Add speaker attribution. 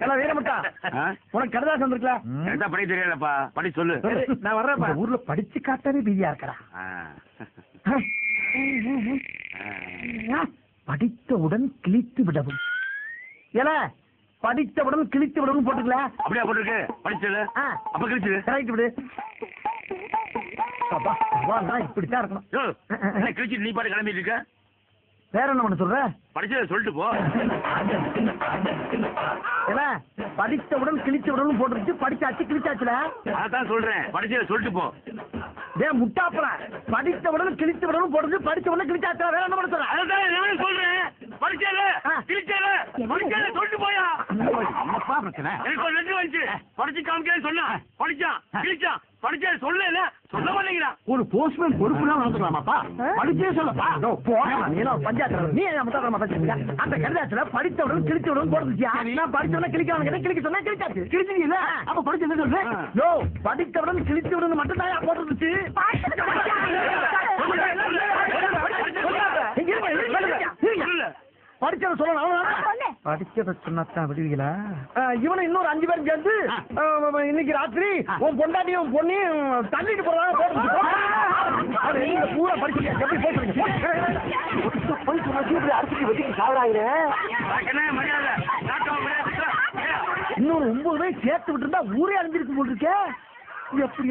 Speaker 1: எல்லாம் வீரமுட்டா உனக்கு கடுதாசம் வந்திருக்கல
Speaker 2: கரெக்டா படிக்க தெரியலப்பா படி சொல்லு.
Speaker 1: நான் வர்றேன். ஊர்ல படிச்சு காட்டாவே பீதியா இருக்கடா. படித்தவுடன் கிழித்து விடவும். ஏல படித்தவுடன் கிழித்து விடவும் போட்டுக்கல.
Speaker 2: அப்படியா போட்டுருக்கு? படிச்சது அப்ப கிழிச்சது
Speaker 1: கரெக்ட் விடு. இப்படித்தான் இருக்கணும்.
Speaker 2: கிழிச்சு நீ பாட்டு கிளம்பிட்டு இருக்க.
Speaker 1: வேற என்ன பண்ண சொல்ற?
Speaker 2: படிச்சத சொல்லிட்டு போ.
Speaker 1: படித்தவுடன் கிழிச்சவுடன் போட்டுருச்சு. படிச்சாச்சு கிழிச்சாச்சுல.
Speaker 2: அதான் சொல்றேன் படிச்சத சொல்லிட்டு போ.
Speaker 1: முட்டாப்புற படித்தவுடன் கிழிச்சவுடன் போட்டு படிச்சவுடன் கிழிச்சாச்சு. வேற என்ன பண்ண சொல்ற?
Speaker 2: அதான் சொல்றேன் படிச்சத கிழிச்சத படிச்சத சொல்லிட்டு போயா.
Speaker 1: என்னப்பா பிரச்சனை?
Speaker 2: எனக்கு ஒரு லெட்டர் வந்துச்சு. படிச்சு காமிக்கிறேன்னு சொன்னா படிச்சான் கிழிச்சான். படிச்சத சொல்லல சொல்ல மாட்டேங்கிறான்.
Speaker 1: ஒரு போஸ்ட்மேன் பொறுப்புலாம் வளர்த்துக்கலாமாப்பா? படிச்சே சொல்லப்பா. பஞ்சாயத்து நீ முட்டாளமா பேசுறீங்க. அந்த கடிதாச்சுல படித்தவுடன் கிழிச்சவுடன் போட்டுருச்சியா? படிச்சவன கிழிக்காம கிழிக்க சொன்னா கிழிச்சாச்சு. கிழிச்சீங்கல்ல அப்ப படிச்சு என்ன சொல்றேன்? யோ படித்தவுடன் கிழிச்சவுடன் மட்டும் தான் போட்டுருச்சு. படிச்சத சொல்லணும். படிச்சத சொன்னாத்தான் விடுவீங்களா? இவனை இன்னொரு 5 பேரும் சேர்ந்து இன்னைக்கு ராத்திரி உன் பொண்டாட்டியும் உன் பொண்ணையும் தள்ளிட்டு போறதா போட்டு பூரா படிச்சு எப்படி போட்டுருங்க. இன்னொரு 9 பேர் சேர்த்து விட்டு இருந்தா ஊரே அழிஞ்சிருக்கு போட்டிருக்கேன். எப்படி